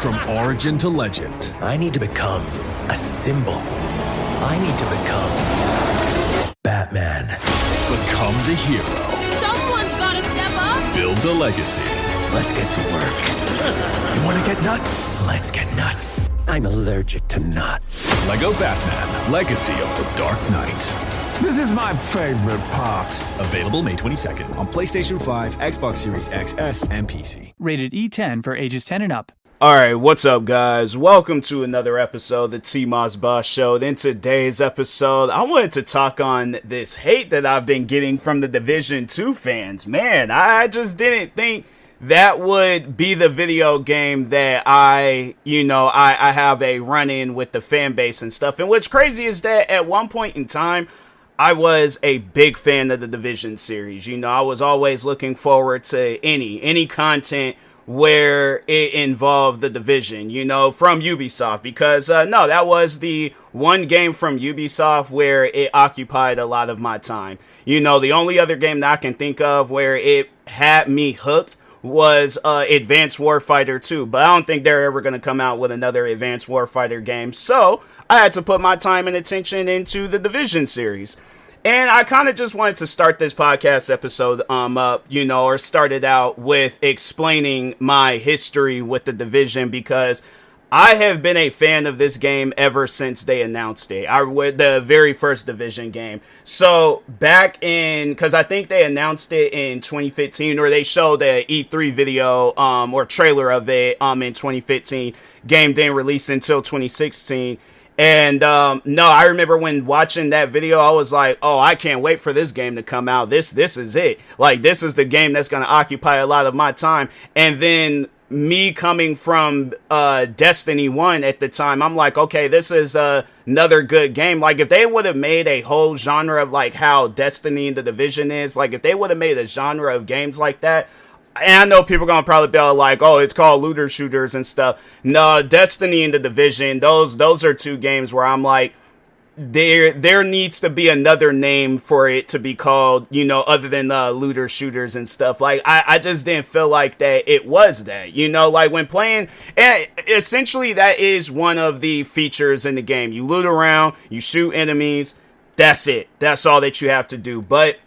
From origin to legend. I need to become a symbol. I need to become Batman. Become the hero. Someone's gotta step up! Build a legacy. Let's get to work. You wanna get nuts? Let's get nuts. I'm allergic to nuts. Lego Batman, Legacy of the Dark Knight. This is my favorite part. Available May 22nd on PlayStation 5, Xbox Series XS, and PC. Rated E10 for ages 10 and up. Alright, what's up guys? Welcome to another episode of the TMossBoss Show. In today's episode, I wanted to talk on this hate that I've been getting from the Division 2 fans. Man, I just didn't think that would be the video game that I have a run-in with the fan base and stuff. And what's crazy is that at one point in time, I was a big fan of the Division series. You know, I was always looking forward to any content where it involved the Division, you know, from Ubisoft, because that was the one game from Ubisoft where it occupied a lot of my time. You know, the only other game that I can think of where it had me hooked was Advanced Warfighter 2, but I don't think they're ever going to come out with another Advanced Warfighter game, so I had to put my time and attention into the Division series. And I kind of just wanted to start this podcast episode or start it out with explaining my history with the Division, because I have been a fan of this game ever since they announced it. The very first Division game. So back in, because I think they announced it in 2015, or they showed a E3 video or trailer of it in 2015. Game didn't release until 2016. And I remember when watching that video, I was like, oh, I can't wait for this game to come out. This is it. Like, this is the game that's going to occupy a lot of my time. And then me coming from Destiny 1 at the time, I'm like, okay, this is another good game. Like, if they would have made a whole genre of like how Destiny and the Division is, like if they would have made a genre of games like that, and I know people are going to probably be like, oh, it's called looter shooters and stuff. No, Destiny and the Division, those are two games where I'm like, there needs to be another name for it to be called, you know, other than looter shooters and stuff. Like, I just didn't feel like that it was that, you know, like when playing, and essentially that is one of the features in the game. You loot around, you shoot enemies, that's it. That's all that you have to do. But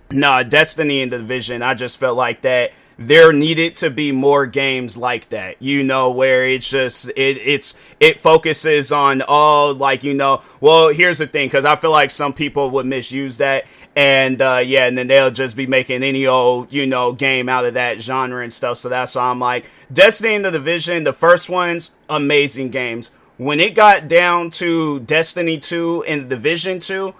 Destiny and the Division, I just felt like that there needed to be more games like that, you know, where it's just, it focuses on all, like, you know, well, here's the thing, because I feel like some people would misuse that, and and then they'll just be making any old, you know, game out of that genre and stuff. So that's why I'm like, Destiny and the Division, the first ones, amazing games. When it got down to Destiny 2 and Division 2,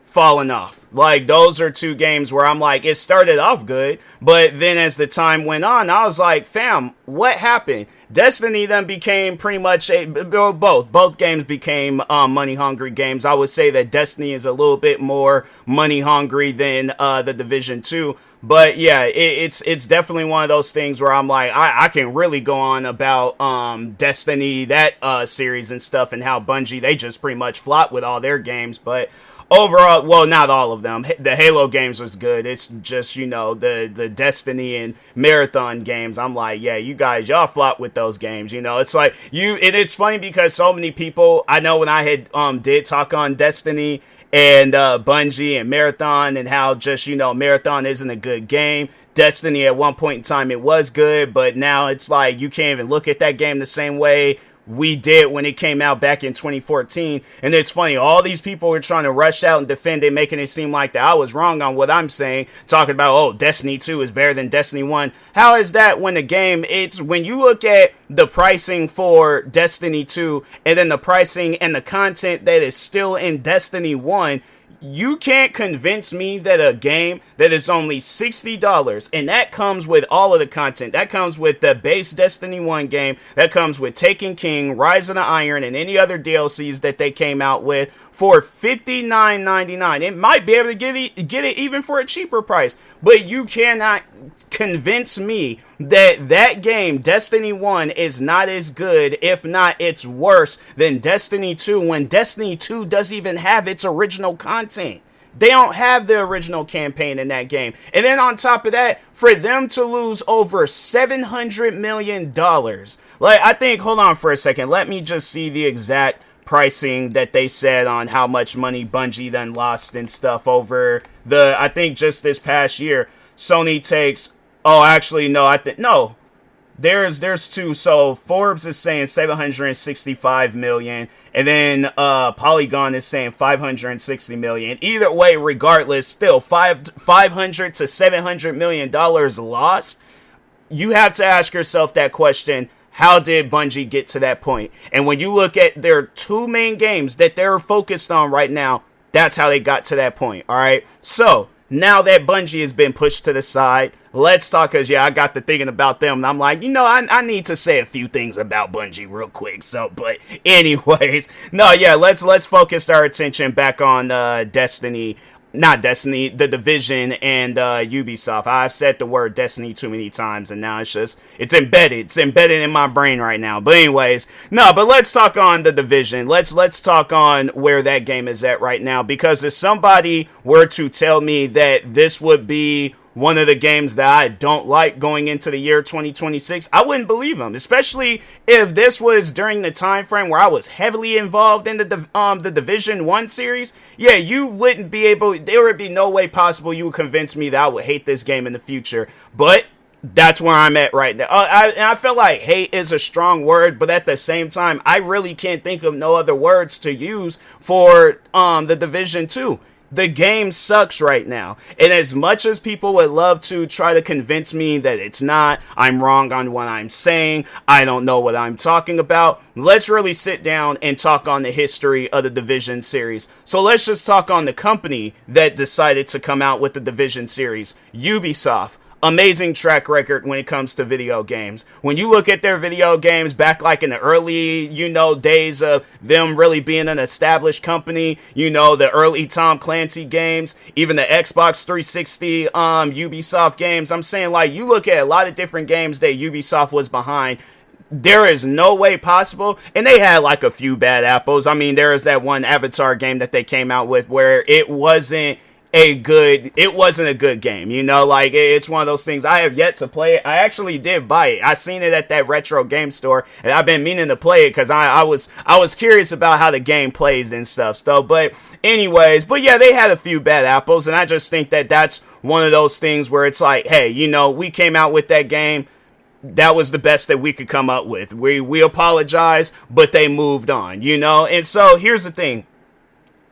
falling off. Like, those are two games where I'm like, it started off good, but then as the time went on, I was like, fam, what happened? Destiny then became pretty much both games became money hungry games. I would say that Destiny is a little bit more money hungry than the Division 2. But yeah, it's definitely one of those things where I'm like, I can really go on about Destiny, that series and stuff, and how Bungie, they just pretty much flopped with all their games. But overall, well, not all of them. The Halo games was good. It's just, you know, the Destiny and Marathon games, I'm like, yeah, you guys, y'all flop with those games. You know, it's like it's funny because so many people, I know when I had did talk on Destiny and Bungie and Marathon, and how just, you know, Marathon isn't a good game. Destiny at one point in time, it was good, but now it's like you can't even look at that game the same way we did when it came out back in 2014. And it's funny, all these people were trying to rush out and defend it, making it seem like that I was wrong on what I'm saying, talking about, oh, Destiny 2 is better than Destiny 1. How is that when the game, it's when you look at the pricing for Destiny 2 and then the pricing and the content that is still in Destiny 1, you can't convince me that a game that is only $60, and that comes with all of the content, that comes with the base Destiny 1 game, that comes with Taken King, Rise of the Iron, and any other DLCs that they came out with, for $59.99. It might be able to get it even for a cheaper price, but you cannot convince me that that game, Destiny 1, is not as good, if not it's worse than Destiny 2, when Destiny 2 doesn't even have its original content. They don't have the original campaign in that game. And then on top of that, for them to lose over $700 million. Like, I think, hold on for a second. Let me just see the exact pricing that they said on how much money Bungie then lost and stuff over I think just this past year. Sony takes, no. There's two. So Forbes is saying 765 million, and then Polygon is saying 560 million. Either way, regardless, still 500 to 700 million dollars lost. You have to ask yourself that question: how did Bungie get to that point? And when you look at their two main games that they're focused on right now, that's how they got to that point. All right, so now that Bungie has been pushed to the side, let's talk, because, I got to thinking about them, and I'm like, I need to say a few things about Bungie real quick. So, but anyways, let's focus our attention back on The Division and Ubisoft. I've said the word Destiny too many times, and now it's embedded in my brain right now. But anyways, but let's talk on The Division. Let's talk on where that game is at right now, because if somebody were to tell me that this would be one of the games that I don't like going into the year 2026, I wouldn't believe them, especially if this was during the time frame where I was heavily involved in the Division 1 series. Yeah, you wouldn't be able, there would be no way possible you would convince me that I would hate this game in the future. But that's where I'm at right now. I feel like hate is a strong word, but at the same time, I really can't think of no other words to use for the Division 2. The game sucks right now. And as much as people would love to try to convince me that it's not, I'm wrong on what I'm saying, I don't know what I'm talking about, let's really sit down and talk on the history of the Division series. So let's just talk on the company that decided to come out with the Division series, Ubisoft. Amazing track record when it comes to video games. When you look at their video games back like in the early, days of them really being an established company, the early Tom Clancy games, even the Xbox 360 Ubisoft games. I'm saying, like, you look at a lot of different games that Ubisoft was behind. There is no way possible, and they had like a few bad apples. I mean, there is that one Avatar game that they came out with where it wasn't a good game, like, it's one of those things. I have yet to play it. I actually did buy it. I seen it at that retro game store, and I've been meaning to play it because I was curious about how the game plays and stuff. So, but anyways, they had a few bad apples, and I just think that that's one of those things where it's like, hey, we came out with that game. That was the best that we could come up with. We apologize, but they moved on, And so here's the thing.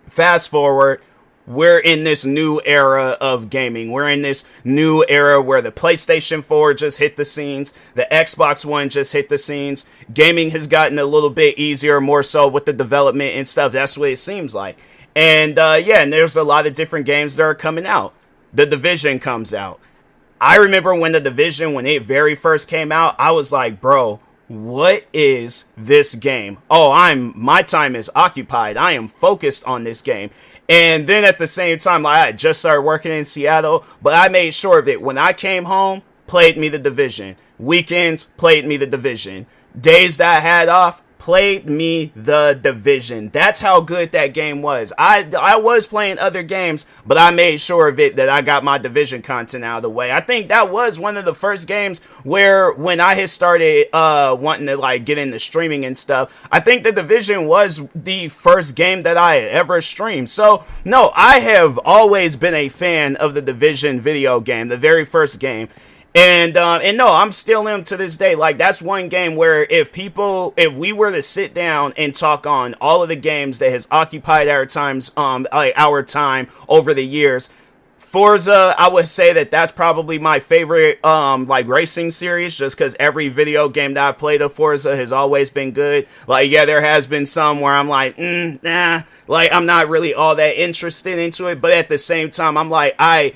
Fast forward. We're in this new era of gaming. We're in this new era where the PlayStation 4 just hit the scenes. The Xbox One just hit the scenes. Gaming has gotten a little bit easier, more so with the development and stuff. That's what it seems like. And and there's a lot of different games that are coming out. The Division comes out. I remember when The Division, when it very first came out, I was like, bro, what is this game? Oh, my time is occupied. I am focused on this game. And then at the same time, I had just started working in Seattle, but I made sure of it. When I came home, played me The Division. Weekends, played me The Division. Days that I had off, played me The Division. That's how good that game was. I was playing other games, but I made sure of it that I got my Division content out of the way. I think that was one of the first games where, when I had started wanting to like get into streaming and stuff, I think The Division was the first game that I had ever streamed. So no, I have always been a fan of the Division video game, the very first game. And no, I'm still in to this day. Like, that's one game where if we were to sit down and talk on all of the games that has occupied our time over the years, Forza, I would say that that's probably my favorite racing series, just because every video game that I've played of Forza has always been good. Like, yeah, there has been some where I'm like, I'm not really all that interested into it, but at the same time, I'm like, I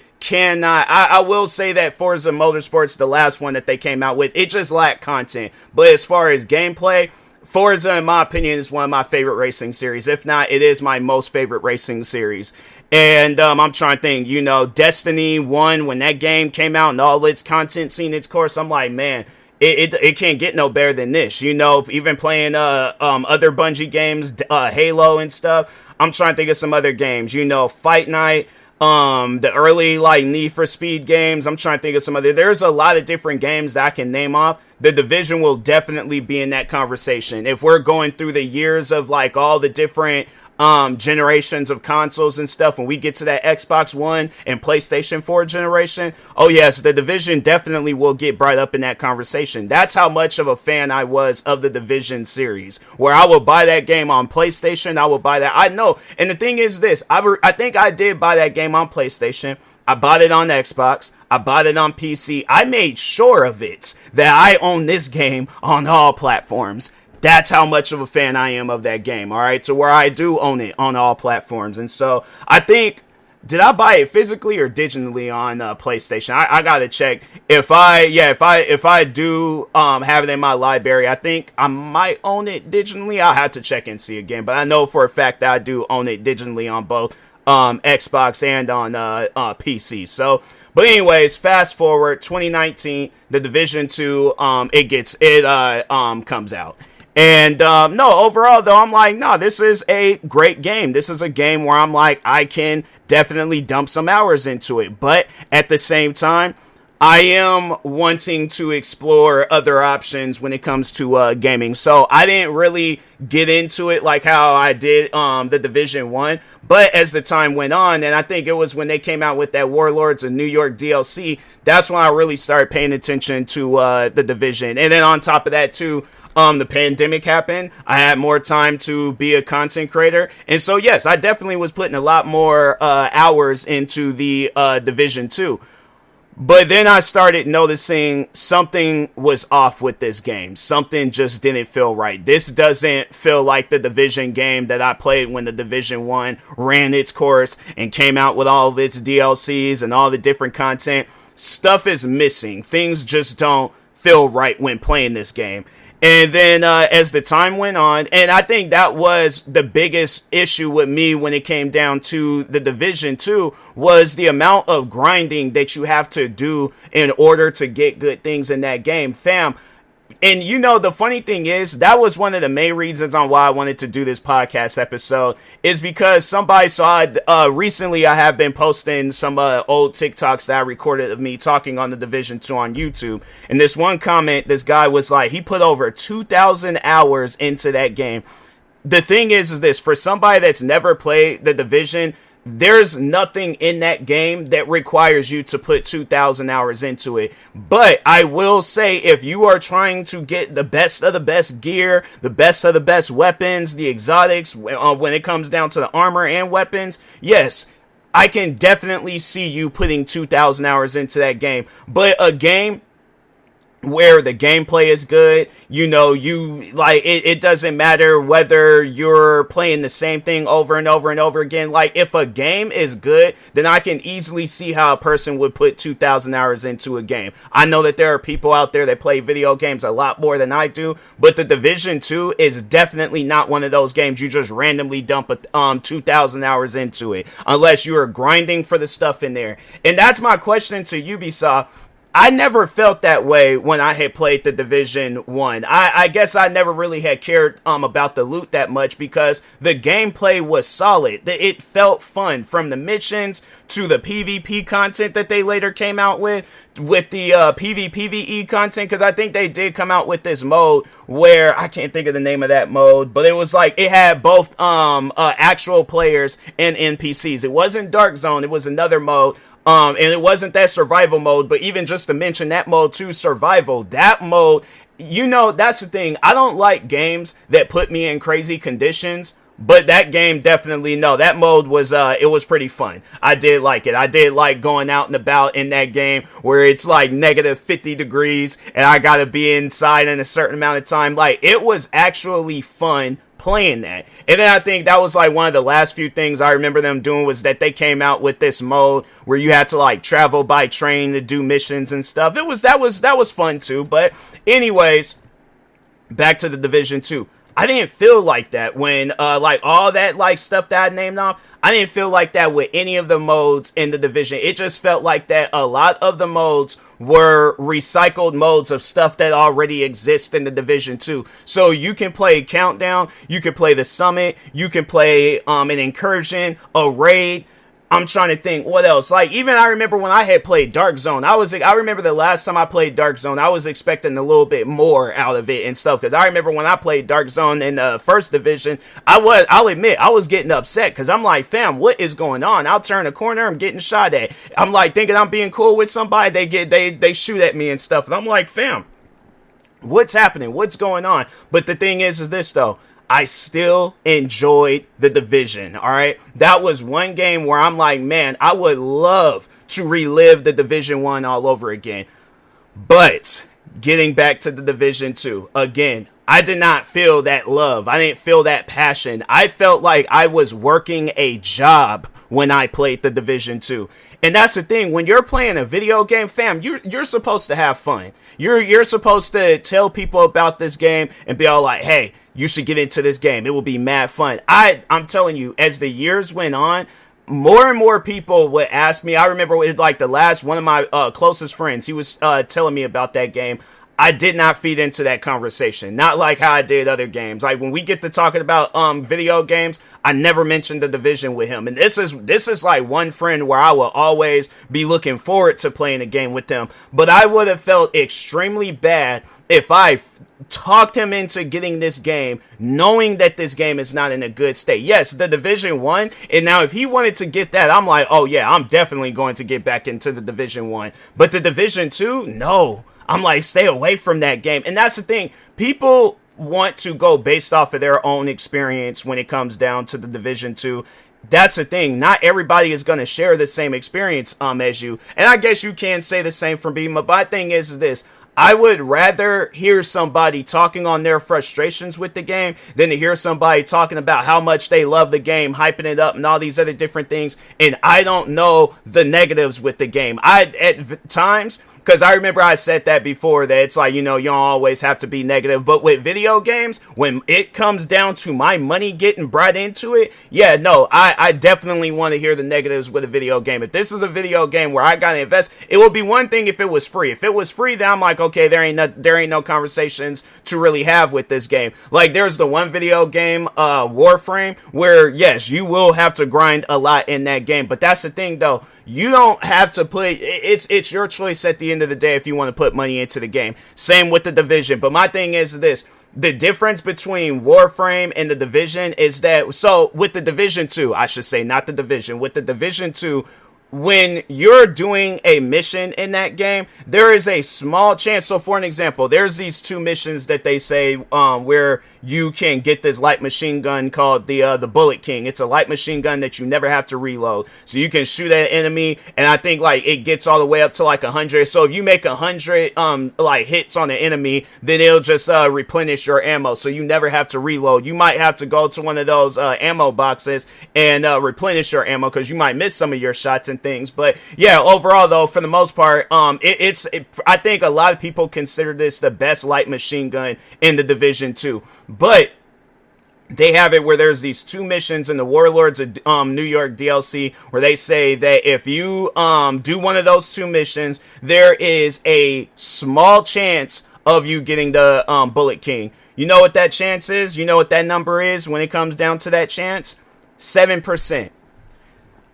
will say that Forza Motorsports, the last one that they came out with, it just lacked content. But as far as gameplay, Forza, in my opinion, is one of my favorite racing series. If not, it is my most favorite racing series. And I'm trying to think, Destiny 1, when that game came out and all its content seen its course, I'm like, man, it can't get no better than this. Even playing other Bungie games, Halo and stuff, I'm trying to think of some other games, Fight Night, the early like Need for Speed games. I'm trying to think of some other. There's a lot of different games that I can name off. The Division will definitely be in that conversation. If we're going through the years of like all the different generations of consoles and stuff, when we get to that Xbox One and PlayStation 4 generation, oh yes, the Division definitely will get brought up in that conversation. That's how much of a fan I was of the Division series, where I would buy that game on PlayStation. I would buy that. I know. And the thing is this, I think I did buy that game on PlayStation. I bought it on Xbox. I bought it on PC. I made sure of it that I own this game on all platforms. That's how much of a fan I am of that game, all right? So where I do own it on all platforms. And so I think, did I buy it physically or digitally on PlayStation? I gotta check. If I do have it in my library, I think I might own it digitally. I'll have to check and see again. But I know for a fact that I do own it digitally on both Xbox and on PC. So, but anyways, fast forward 2019, the Division 2, it comes out. And no, overall, though, I'm like, no, this is a great game. This is a game where I'm like, I can definitely dump some hours into it. But at the same time, I am wanting to explore other options when it comes to gaming. So I didn't really get into it like how I did the Division 1. But as the time went on, and I think it was when they came out with that Warlords of New York DLC, that's when I really started paying attention to the Division. And then on top of that, too, the pandemic happened. I had more time to be a content creator. And so, yes, I definitely was putting a lot more hours into the Division 2. But then I started noticing something was off with this game. Something just didn't feel right. This doesn't feel like the Division game that I played when the Division 1 ran its course and came out with all of its DLCs and all the different content. Stuff is missing. Things just don't feel right when playing this game. And then as the time went on, and I think that was the biggest issue with me when it came down to the Division 2, was the amount of grinding that you have to do in order to get good things in that game. Fam, and the funny thing is, that was one of the main reasons on why I wanted to do this podcast episode, is because somebody saw recently I have been posting some old TikToks that I recorded of me talking on the Division 2 on YouTube. And this one comment, this guy was like, he put over 2,000 hours into that game. The thing is this, for somebody that's never played the Division, there's nothing in that game that requires you to put 2,000 hours into it. But I will say, if you are trying to get the best of the best gear, the best of the best weapons, the exotics, when it comes down to the armor and weapons, yes, I can definitely see you putting 2,000 hours into that game. But a game where the gameplay is good, it doesn't matter whether you're playing the same thing over and over and over again. Like, if a game is good, then I can easily see how a person would put 2,000 hours into a game. I know that there are people out there that play video games a lot more than I do, but the Division 2 is definitely not one of those games you just randomly dump 2,000 hours into it, unless you are grinding for the stuff in there. And that's my question to Ubisoft. I never felt that way when I had played the Division 1. I guess I never really had cared about the loot that much, because the gameplay was solid. It felt fun, from the missions to the PvP content that they later came out with the PvPvE content, because I think they did come out with this mode where, I can't think of the name of that mode, but it was like, it had both actual players and NPCs. It wasn't Dark Zone, it was another mode. And it wasn't that survival mode, but even just to mention that mode too, survival, that mode, that's the thing. I don't like games that put me in crazy conditions, but that game definitely, that mode was, it was pretty fun. I did like it. I did like going out and about in that game where it's like negative 50 degrees and I gotta be inside in a certain amount of time. Like, it was actually fun playing that. And then I think that was like one of the last few things I remember them doing, was that they came out with this mode where you had to like travel by train to do missions and stuff. That was fun too. But anyways, back to the Division 2. I didn't feel like that when like all that like stuff that I named off. I didn't feel like that with any of the modes in the Division. It just felt like that a lot of the modes were recycled modes of stuff that already exists in the Division 2. So you can play Countdown, you can play the Summit, you can play an Incursion, a Raid. I'm trying to think what else. Like, even I remember when I had played Dark Zone, I remember the last time I played Dark Zone, I was expecting a little bit more out of it and stuff. Because I remember when I played Dark Zone in the first division, I'll admit, I was getting upset. Because I'm like, fam, what is going on? I'll turn a corner, I'm getting shot at. I'm like thinking I'm being cool with somebody, they shoot at me and stuff. And I'm like, fam, what's happening? What's going on? But the thing is this though. I still enjoyed the Division, all right? That was one game where I'm like, man, I would love to relive the Division 1 all over again. But getting back to the Division 2, again, I did not feel that love. I didn't feel that passion. I felt like I was working a job when I played the Division 2. And that's the thing, when you're playing a video game, fam, you're supposed to have fun. You're supposed to tell people about this game and be all like, hey, you should get into this game. It will be mad fun. I'm telling you, as the years went on, more and more people would ask me. I remember with like the last one of my closest friends, he was telling me about that game. I did not feed into that conversation. Not like how I did other games. Like when we get to talking about video games, I never mentioned the Division with him. And this is like one friend where I will always be looking forward to playing a game with them. But I would have felt extremely bad if I talked him into getting this game, knowing that this game is not in a good state. Yes, the Division 1, and now if he wanted to get that, I'm like, oh yeah, I'm definitely going to get back into the Division 1. But the Division 2, no. I'm like, stay away from that game. And that's the thing. People want to go based off of their own experience when it comes down to the Division 2. That's the thing. Not everybody is going to share the same experience as you. And I guess you can say the same for me. But my thing is this. I would rather hear somebody talking on their frustrations with the game than to hear somebody talking about how much they love the game, hyping it up and all these other different things. And I don't know the negatives with the game. At times, because I remember I said that before, that it's like, you don't always have to be negative. But with video games, when it comes down to my money getting brought into it, yeah, no, I definitely want to hear the negatives with a video game. If this is a video game where I got to invest, it would be one thing if it was free. If it was free, then I'm like, okay, there ain't no conversations to really have with this game. Like, there's the one video game, Warframe, where, yes, you will have to grind a lot in that game. But that's the thing, though. You don't have to put, it's your choice at the end of the day if you want to put money into the game. Same with the Division. But my thing is this. The difference between Warframe and the Division is that, so with the Division 2, I should say, not the Division, with the Division 2, when you're doing a mission in that game, there is a small chance. So for an example, there's these two missions that they say where you can get this light machine gun called the Bullet King. It's a light machine gun that you never have to reload. So you can shoot at an enemy, and I think like it gets all the way up to like 100. So if you make 100 like hits on an enemy, then it'll just replenish your ammo. So you never have to reload. You might have to go to one of those ammo boxes and replenish your ammo because you might miss some of your shots and things. But yeah, overall though, for the most part, I think a lot of people consider this the best light machine gun in the Division 2. But they have it where there's these two missions in the Warlords of New York DLC where they say that if you do one of those two missions, there is a small chance of you getting the Bullet King. You know what that chance is? You know what that number is when it comes down to that chance? 7%.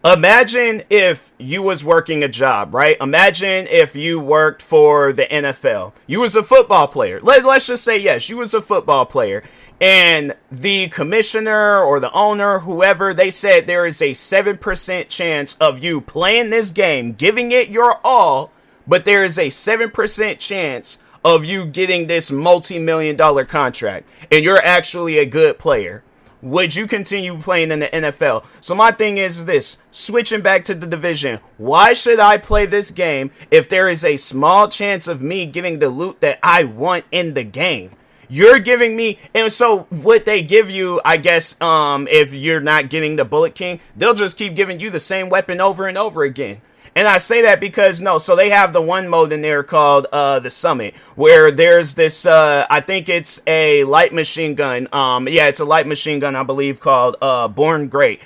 Imagine if you was working a job, right? Imagine if you worked for the NFL. You was a football player. Let's just say, yes, you was a football player. And the commissioner or the owner, whoever, they said there is a 7% chance of you playing this game, giving it your all, but there is a 7% chance of you getting this multi-million-dollar contract. And you're actually a good player. Would you continue playing in the NFL? So my thing is this, switching back to the Division. Why should I play this game if there is a small chance of me getting the loot that I want in the game? You're giving me, and so what they give you, I guess, if you're not getting the Bullet King, they'll just keep giving you the same weapon over and over again. And I say that because, no, so they have the one mode in there called the Summit, where there's this, I think it's a light machine gun. Yeah, it's a light machine gun, I believe, called Born Great.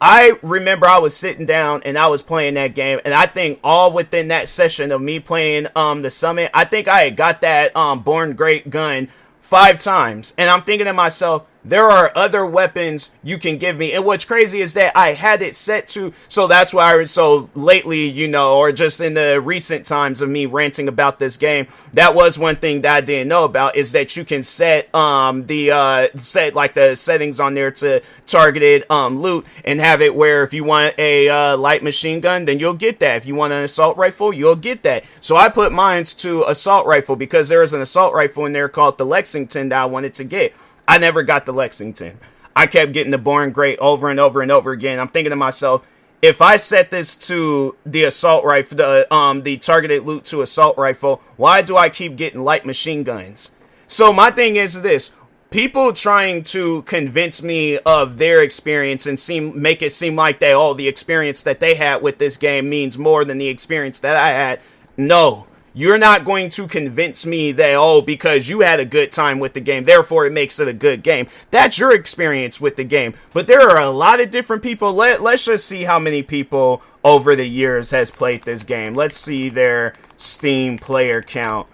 I remember I was sitting down and I was playing that game, and I think all within that session of me playing the Summit, I think I had got that Born Great gun 5 times, and I'm thinking to myself, there are other weapons you can give me. And what's crazy is that I had it set to, so that's why so lately, you know, or just in the recent times of me ranting about this game, that was one thing that I didn't know about, is that you can set set like the settings on there to targeted loot, and have it where if you want a light machine gun, then you'll get that. If you want an assault rifle, you'll get that. So I put mine to assault rifle because there was an assault rifle in there called the Lexington that I wanted to get. I never got the Lexington. I kept getting the Born Great over and over and over again. I'm thinking to myself, if I set this to the assault rifle, the targeted loot to assault rifle, why do I keep getting light machine guns? So my thing is this: people trying to convince me of their experience and make it seem like the experience that they had with this game means more than the experience that I had. No. You're not going to convince me that, because you had a good time with the game, therefore it makes it a good game. That's your experience with the game. But there are a lot of different people. Let's just see how many people over the years has played this game. Let's see their Steam player count.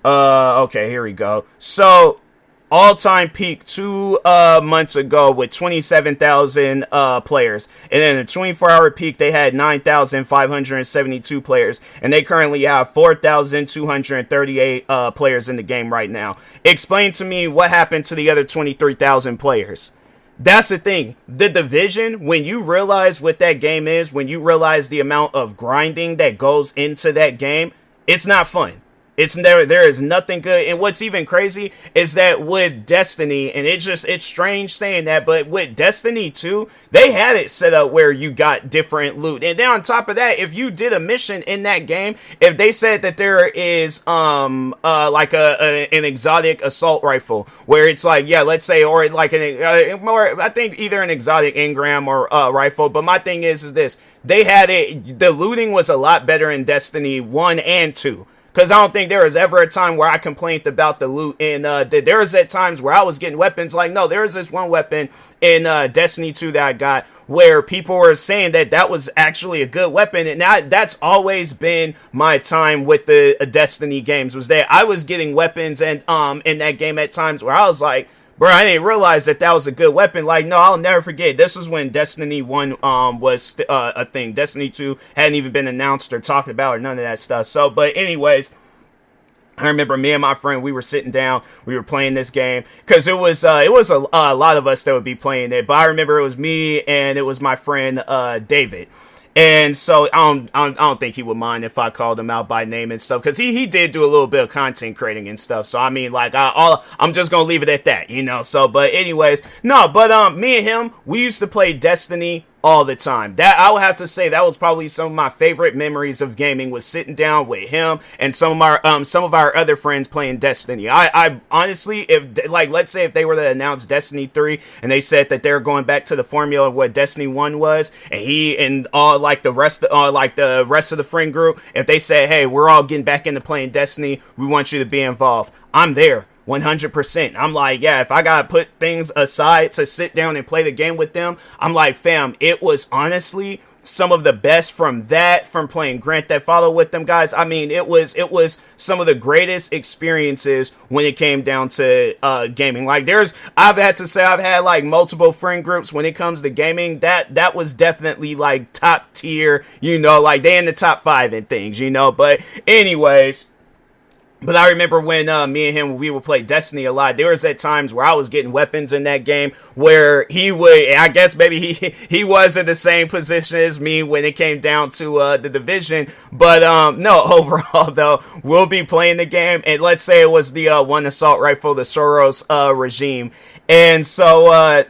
Okay, here we go. So, all-time peak 2 months ago with 27,000 players, and then the 24-hour peak they had 9,572 players, and they currently have 4,238 players in the game right now. Explain to me what happened to the other 23,000 players. That's the thing. The Division, when you realize what that game is, when you realize the amount of grinding that goes into that game, it's not fun. There is nothing good. And what's even crazy is that with Destiny, and it's strange saying that, but with Destiny 2, they had it set up where you got different loot. And then on top of that, if you did a mission in that game, if they said that there is like an exotic assault rifle, where it's like, yeah, let's say, or like I think either an exotic engram or rifle, but my thing is this: they had it, the looting was a lot better in Destiny 1 and 2. Because I don't think there was ever a time where I complained about the loot. And there was at times where I was getting weapons. Like, no, there was this one weapon in Destiny 2 that I got where people were saying that was actually a good weapon. And that's always been my time with the Destiny games, was that I was getting weapons and in that game at times where I was like, bro, I didn't realize that was a good weapon. Like, no, I'll never forget. This was when Destiny 1 was a thing. Destiny 2 hadn't even been announced or talked about or none of that stuff. So, but anyways, I remember me and my friend, we were sitting down, we were playing this game, because it was a lot of us that would be playing it. But I remember it was me and it was my friend David. And so I don't think he would mind if I called him out by name and stuff, because he did do a little bit of content creating and stuff. So I mean, like, I'm just gonna leave it at that, you know. So, but anyways, no, but me and him, we used to play Destiny all the time. That, I would have to say, that was probably some of my favorite memories of gaming, was sitting down with him and some of our other friends playing Destiny. I honestly, if, like, let's say if they were to announce Destiny 3 and they said that they're going back to the formula of what Destiny 1 was, and he and all the rest of the friend group, if they said, hey, we're all getting back into playing Destiny, we want you to be involved, I'm there. 100%. I'm like, yeah, if I gotta put things aside to sit down and play the game with them, I'm like, fam, it was honestly some of the best from playing Grand Theft Auto with them guys. I mean, it was some of the greatest experiences when it came down to gaming. Like, I've had like multiple friend groups when it comes to gaming. That was definitely like top tier, you know, like they in the top 5 and things, you know. But anyways, but I remember when me and him, we would play Destiny a lot. There was at times where I was getting weapons in that game where he would, I guess maybe he was in the same position as me when it came down to the Division. But no, overall though, we'll be playing the game, and let's say it was the one assault rifle, the Soros regime. And so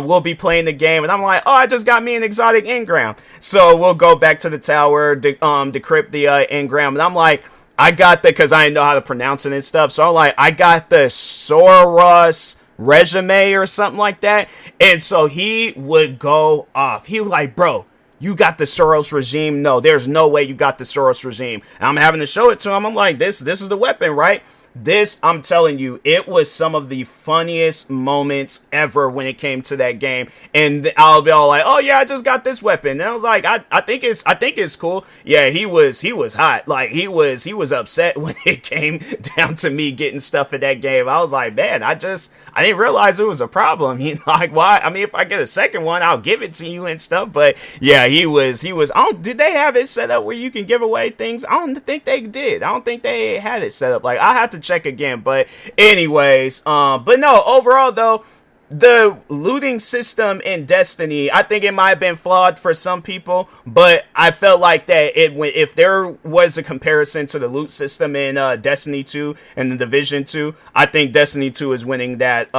we'll be playing the game, and I'm like, oh, I just got me an exotic engram. So we'll go back to the tower, decrypt the engram, and I'm like, I got because I didn't know how to pronounce it and stuff. So I'm like, I got the Soros resume or something like that. And so he would go off. He was like, bro, you got the Soros regime? No, there's no way you got the Soros regime. And I'm having to show it to him. I'm like, this is the weapon, right? This, I'm telling you, it was some of the funniest moments ever when it came to that game. And I'll be all like, oh yeah, I just got this weapon. And I was like, I think it's cool. Yeah, he was hot. Like he was upset when it came down to me getting stuff in that game. I was like, man, I didn't realize it was a problem. He like, why? I mean, if I get a second one, I'll give it to you and stuff. But yeah, he was, did they have it set up where you can give away things? I don't think they did. I don't think they had it set up. Like, I have to check again. But anyways, but no, overall though, the looting system in Destiny, I think it might have been flawed for some people, but I felt like that if there was a comparison to the loot system in Destiny 2 and the Division 2, I think Destiny 2 is winning that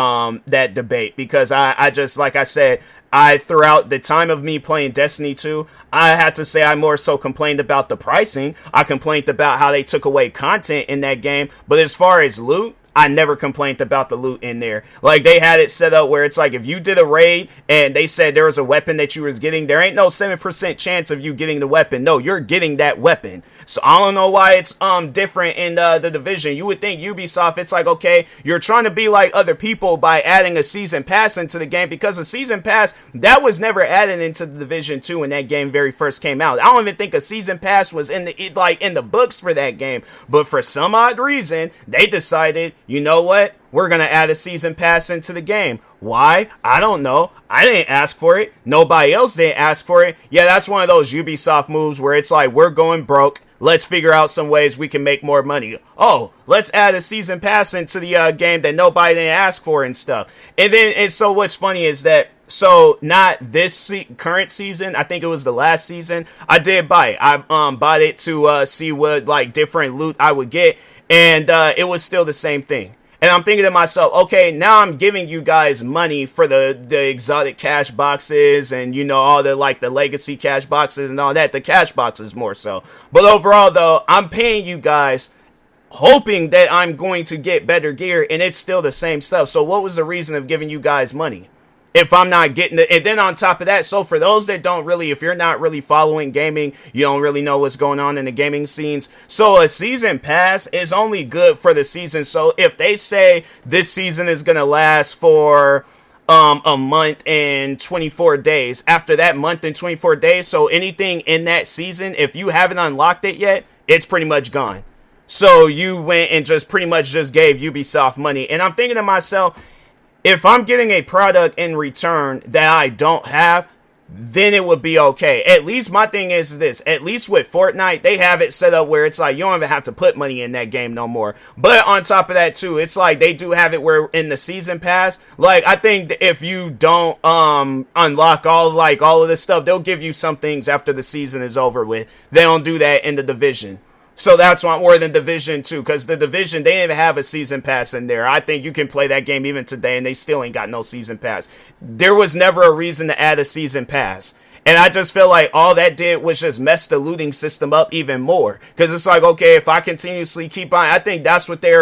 debate, because I just, like I said, throughout the time of me playing Destiny 2, I had to say I more so complained about the pricing. I complained about how they took away content in that game, but as far as loot, I never complained about the loot in there. Like, they had it set up where it's like, if you did a raid and they said there was a weapon that you was getting, there ain't no 7% chance of you getting the weapon. No, you're getting that weapon. So I don't know why it's different in the Division. You would think Ubisoft, it's like, okay, you're trying to be like other people by adding a season pass into the game, because a season pass, that was never added into the Division 2 when that game very first came out. I don't even think a season pass was in the books for that game. But for some odd reason, they decided, you know what? We're going to add a season pass into the game. Why? I don't know. I didn't ask for it. Nobody else didn't ask for it. Yeah, that's one of those Ubisoft moves where it's like, we're going broke. Let's figure out some ways we can make more money. Oh, let's add a season pass into the game that nobody didn't ask for and stuff. And so what's funny is that, so not this current season, I think it was the last season, I did buy it. I bought it to see what like different loot I would get, and it was still the same thing. And I'm thinking to myself, okay, now I'm giving you guys money for the exotic cash boxes and, you know, all the like the legacy cash boxes and all that, the cash boxes more so. But overall though, I'm paying you guys hoping that I'm going to get better gear, and it's still the same stuff. So what was the reason of giving you guys money if I'm not getting it? And then on top of that, so for those that don't really, if you're not really following gaming, you don't really know what's going on in the gaming scenes. So a season pass is only good for the season. So if they say this season is going to last for a month and 24 days, after that month and 24 days, so anything in that season, if you haven't unlocked it yet, it's pretty much gone. So you went and just pretty much just gave Ubisoft money. And I'm thinking to myself, if I'm getting a product in return that I don't have, then it would be okay. At least my thing is this, at least with Fortnite, they have it set up where it's like, you don't even have to put money in that game no more. But on top of that too, it's like they do have it where in the season pass, like I think that if you don't unlock all of this stuff, they'll give you some things after the season is over with. They don't do that in the Division. So that's why I'm more than Division 2, because the Division, they didn't even have a season pass in there. I think you can play that game even today, and they still ain't got no season pass. There was never a reason to add a season pass. And I just feel like all that did was just mess the looting system up even more. Because it's like, okay, if I continuously keep on, I think that's what they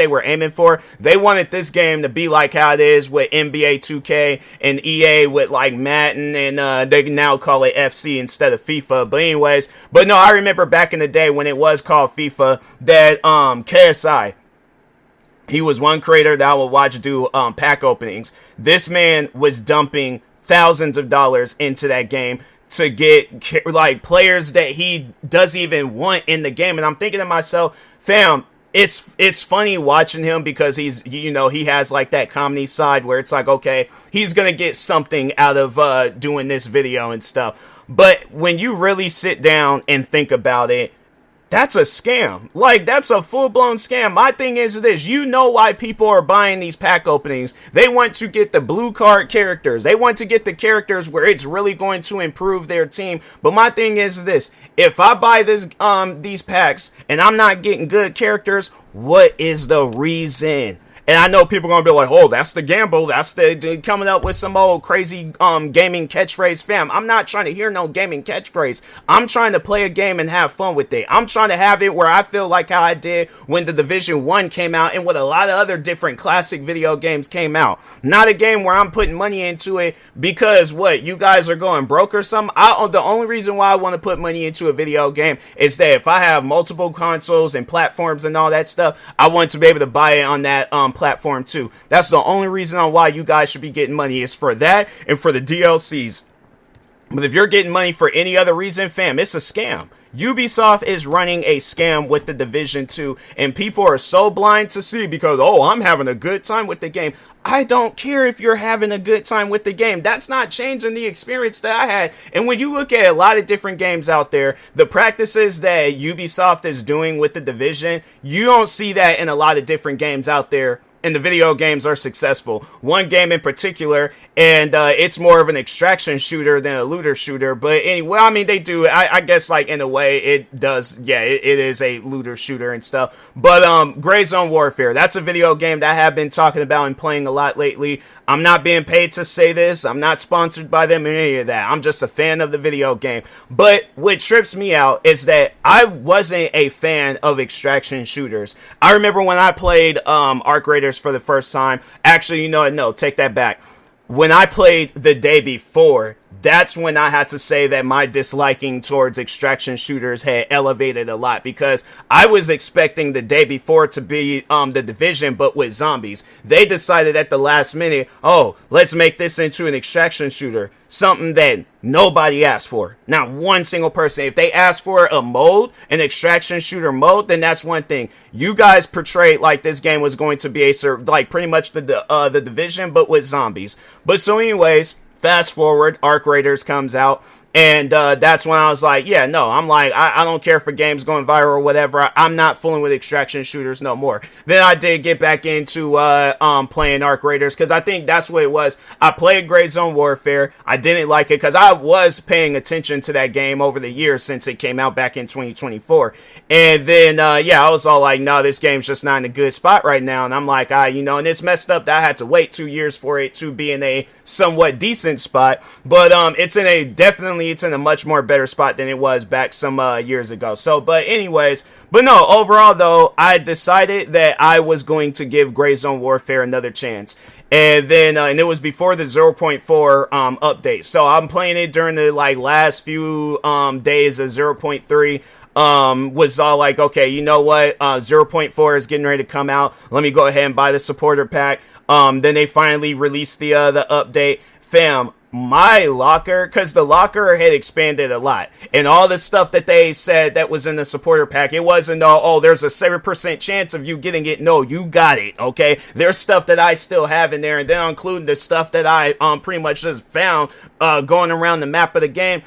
were aiming for. They wanted this game to be like how it is with NBA 2K and EA with like Madden, and they now call it FC instead of FIFA. But anyways, but no, I remember back in the day when it was called FIFA, that KSI, he was one creator that I would watch do pack openings. This man was dumping thousands of dollars into that game to get like players that he doesn't even want in the game. And I'm thinking to myself, fam, it's funny watching him, because he has like that comedy side where it's like, okay, he's gonna get something out of doing this video and stuff. But when you really sit down and think about it, that's a scam. Like, that's a full-blown scam. My thing is this. You know why people are buying these pack openings. They want to get the blue card characters. They want to get the characters where it's really going to improve their team. But my thing is this. If I buy these packs and I'm not getting good characters, what is the reason? And I know people are gonna be like, oh, that's the gamble, that's the coming up with some old crazy gaming catchphrase. Fam, I'm not trying to hear no gaming catchphrase. I'm trying to play a game and have fun with it. I'm trying to have it where I feel like how I did when the Division 1 came out and when a lot of other different classic video games came out. Not a game where I'm putting money into it because what, you guys are going broke or something? The only reason why I want to put money into a video game is that if I have multiple consoles and platforms and all that stuff, I want to be able to buy it on that platform too. That's the only reason on why you guys should be getting money, is for that and for the DLCs. But if you're getting money for any other reason, fam, it's a scam. Ubisoft is running a scam with the Division 2, and people are so blind to see because, oh, I'm having a good time with the game. I don't care if you're having a good time with the game. That's not changing the experience that I had. And when you look at a lot of different games out there, the practices that Ubisoft is doing with the Division, you don't see that in a lot of different games out there. And the video games are successful. One game in particular, and it's more of an extraction shooter than a looter shooter. But anyway, I mean, they do, I guess, like, in a way, it does, yeah, it is a looter shooter and stuff. But Gray Zone Warfare, that's a video game that I have been talking about and playing a lot lately. I'm not being paid to say this. I'm not sponsored by them or any of that. I'm just a fan of the video game. But what trips me out is that I wasn't a fan of extraction shooters. I remember when I played Arc Raiders for the first time. Actually, you know what? No, take that back. When I played the day before, that's when I had to say that my disliking towards extraction shooters had elevated a lot, because I was expecting the day before to be the Division, but with zombies. They decided at the last minute, oh, let's make this into an extraction shooter. Something that nobody asked for. Not one single person. If they asked for a mode, an extraction shooter mode, then that's one thing. You guys portrayed like this game was going to be like pretty much the Division, but with zombies. But so anyways, fast forward, Arc Raiders comes out, and that's when I was like, yeah, no, I'm like, I don't care for games going viral or whatever. I'm not fooling with extraction shooters no more. Then I did get back into playing Arc Raiders, because I think that's what it was. I played Gray Zone Warfare. I didn't like it because I was paying attention to that game over the years since it came out back in 2024. And then, yeah, I was all like, no, this game's just not in a good spot right now. And I'm like, you know, and it's messed up that I had to wait 2 years for it to be in a somewhat decent spot. But it's in a much more better spot than it was back some years ago. So, but anyways, but no, overall though, I decided that I was going to give Gray Zone Warfare another chance. And then, and it was before the 0.4 update. So I'm playing it during the like last few days of 0.3. Was all like, okay, you know what, 0.4 is getting ready to come out. Let me go ahead and buy the supporter pack. Then they finally released the update. Fam, my locker, because the locker had expanded a lot, and all the stuff that they said that was in the supporter pack, it wasn't oh, there's a 7% chance of you getting it. No, you got it. Okay, there's stuff that I still have in there, and then including the stuff that I pretty much just found going around the map of the game.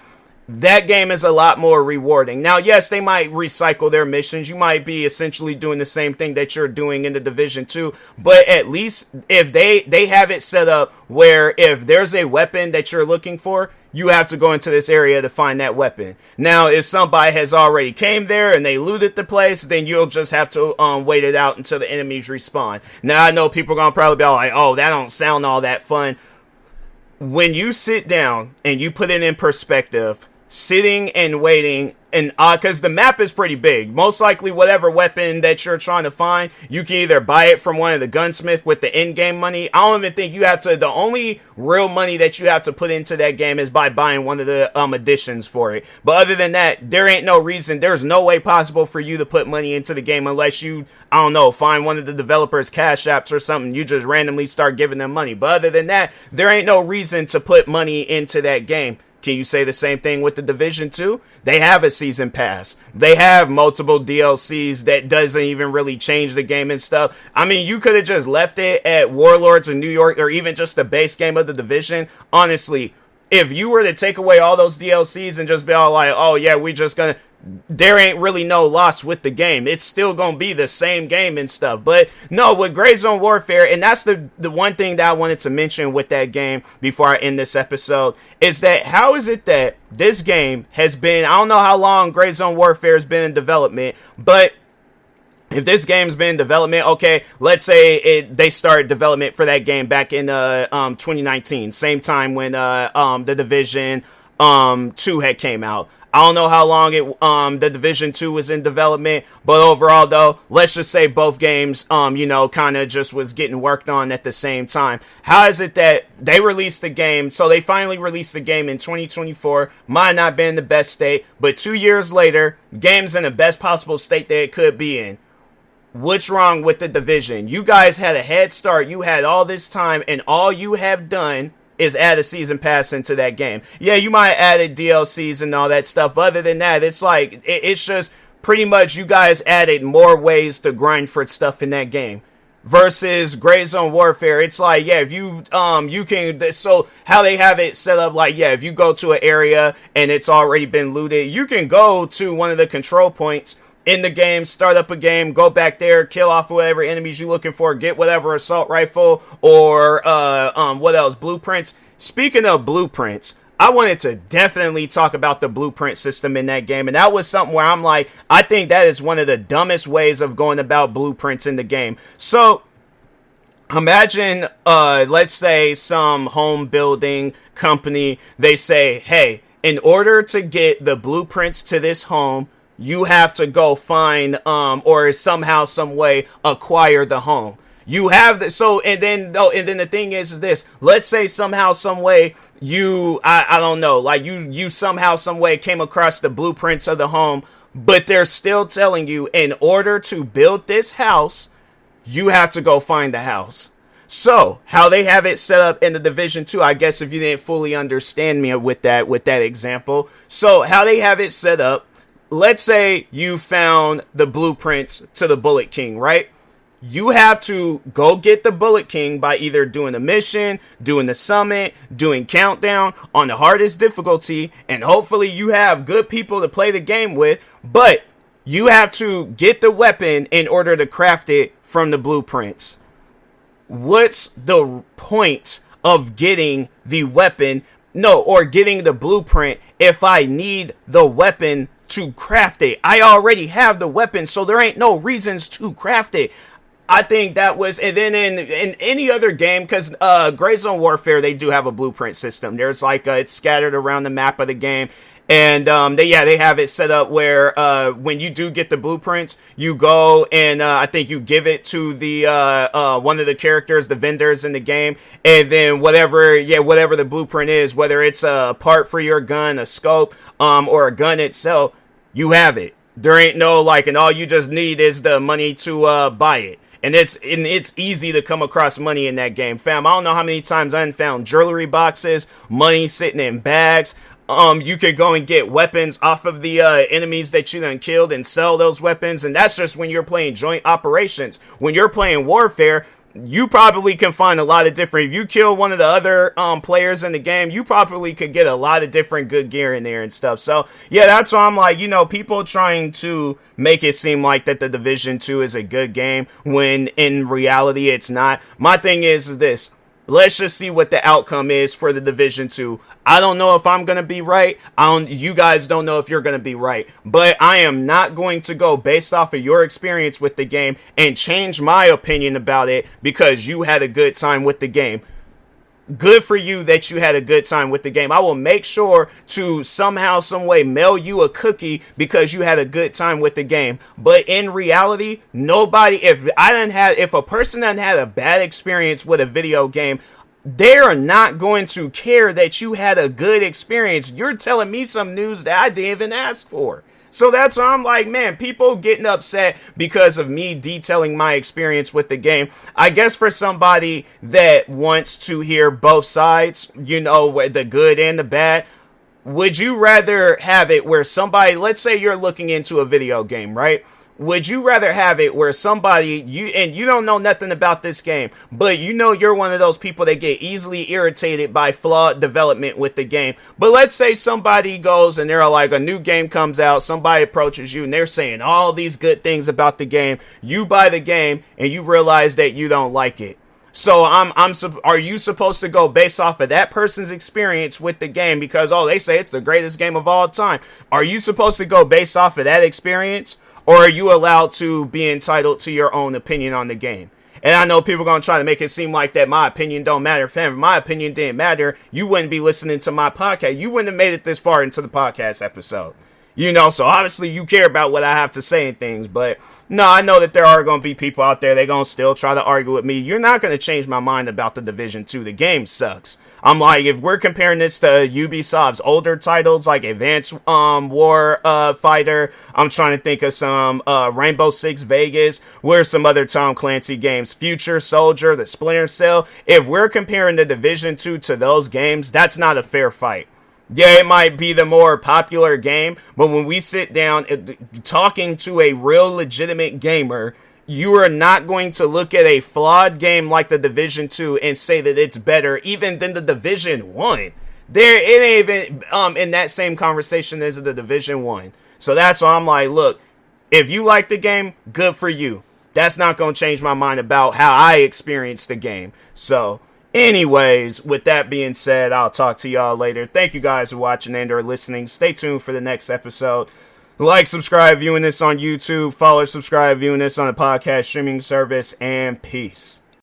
That game is a lot more rewarding. Now, yes, they might recycle their missions. You might be essentially doing the same thing that you're doing in the Division 2. But at least if they have it set up where if there's a weapon that you're looking for, you have to go into this area to find that weapon. Now, if somebody has already came there and they looted the place, then you'll just have to wait it out until the enemies respawn. Now, I know people are going to probably be like, oh, that don't sound all that fun. When you sit down and you put it in perspective, sitting and waiting, and because the map is pretty big, most likely whatever weapon that you're trying to find, you can either buy it from one of the gunsmiths with the in-game money. I don't even think you have to. The only real money that you have to put into that game is by buying one of the additions for it. But other than that, there ain't no reason, there's no way possible for you to put money into the game unless you, I don't know, find one of the developers' cash apps or something. You just randomly start giving them money. But other than that, there ain't no reason to put money into that game. Can you say the same thing with the Division 2? They have a season pass. They have multiple DLCs that doesn't even really change the game and stuff. I mean, you could have just left it at Warlords of New York, or even just the base game of the Division. Honestly, if you were to take away all those DLCs and just be all like, oh yeah, we just gonna, there ain't really no loss with the game. It's still gonna be the same game and stuff. But no, with Gray Zone Warfare, and that's the one thing that I wanted to mention with that game before I end this episode, is that how is it that this game has been, I don't know how long Gray Zone Warfare has been in development, but if this game's been in development, okay, let's say they started development for that game back in 2019, same time when the Division 2 had came out. I don't know how long the Division 2 was in development, but overall though, let's just say both games, kind of just was getting worked on at the same time. How is it that they released the game? So they finally released the game in 2024. Might not been in the best state, but 2 years later, game's in the best possible state that it could be in. What's wrong with the Division? You guys had a head start. You had all this time, and all you have done is add a season pass into that game. Yeah, you might have added DLCs and all that stuff, but other than that, it's like, it's just pretty much you guys added more ways to grind for stuff in that game. Versus Gray Zone Warfare, it's like, yeah, if you can, so how they have it set up, like, yeah, if you go to an area and it's already been looted, you can go to one of the control points in the game, start up a game, go back there, kill off whatever enemies you're looking for, get whatever assault rifle or what else, blueprints. Speaking of blueprints, I wanted to definitely talk about the blueprint system in that game, and that was something where I'm like, I think that is one of the dumbest ways of going about blueprints in the game. So imagine, let's say some home building company, they say, hey, in order to get the blueprints to this home, you have to go find or somehow, some way acquire the home. You have the and then the thing is this. Let's say somehow, some way I don't know, like you somehow, some way came across the blueprints of the home, but they're still telling you in order to build this house, you have to go find the house. So how they have it set up in the Division 2, I guess if you didn't fully understand me with that example. So how they have it set up, let's say you found the blueprints to the Bullet King, right? You have to go get the Bullet King by either doing a mission, doing the summit, doing countdown on the hardest difficulty, and hopefully you have good people to play the game with, but you have to get the weapon in order to craft it from the blueprints. What's the point of getting the weapon, or getting the blueprint if I need the weapon to craft it? I already have the weapon, so there ain't no reasons to craft it. I think that was, and then in any other game, because Gray Zone Warfare, they do have a blueprint system. There's like it's scattered around the map of the game, and they have it set up where when you do get the blueprints, you go and I think you give it to the one of the characters, the vendors in the game, and then whatever the blueprint is, whether it's a part for your gun, a scope, or a gun itself, you have it. There ain't no and all you just need is the money to buy it. And it's easy to come across money in that game, fam. I don't know how many times I found jewelry boxes, money sitting in bags. You could go and get weapons off of the enemies that you done killed and sell those weapons. And that's just when you're playing joint operations. When you're playing warfare, you probably can find a lot of different, if you kill one of the other players in the game, you probably could get a lot of different good gear in there and stuff. So yeah, that's why I'm like, people trying to make it seem like that the Division 2 is a good game when in reality it's not. My thing is this. Let's just see what the outcome is for the Division 2. I don't know if I'm going to be right. You guys don't know if you're going to be right. But I am not going to go based off of your experience with the game and change my opinion about it because you had a good time with the game. Good for you that you had a good time with the game. I will make sure to somehow, some way mail you a cookie because you had a good time with the game. But in reality, nobody, if a person done had a bad experience with a video game, they are not going to care that you had a good experience. You're telling me some news that I didn't even ask for. So that's why I'm like, man, people getting upset because of me detailing my experience with the game. I guess for somebody that wants to hear both sides, the good and the bad, would you rather have it where somebody, let's say you're looking into a video game, right? Would you rather have it where somebody, you don't know nothing about this game, but you're one of those people that get easily irritated by flawed development with the game. But let's say somebody goes and they're like, a new game comes out, somebody approaches you and they're saying all these good things about the game. You buy the game and you realize that you don't like it. So are you supposed to go based off of that person's experience with the game because, they say it's the greatest game of all time? Are you supposed to go based off of that experience? Or are you allowed to be entitled to your own opinion on the game? And I know people are going to try to make it seem like that my opinion don't matter. Fam, if my opinion didn't matter, you wouldn't be listening to my podcast. You wouldn't have made it this far into the podcast episode. You know, so obviously you care about what I have to say and things. But no, I know that there are going to be people out there, they're going to still try to argue with me. You're not going to change my mind about the Division 2. The game sucks. I'm like, if we're comparing this to Ubisoft's older titles like Advanced War Fighter, I'm trying to think of some Rainbow Six Vegas, where's some other Tom Clancy games, Future Soldier, the Splinter Cell. If we're comparing the Division 2 to those games, that's not a fair fight. Yeah, it might be the more popular game, but when we sit down talking to a real legitimate gamer, you are not going to look at a flawed game like the Division 2 and say that it's better even than the Division 1. There, it ain't even in that same conversation as the Division 1. So that's why I'm like, look, if you like the game, good for you. That's not going to change my mind about how I experienced the game. So anyways, with that being said, I'll talk to y'all later. Thank you guys for watching and or listening. Stay tuned for the next episode. Like, subscribe, viewing this on YouTube. Follow, subscribe, viewing this on a podcast streaming service. And peace.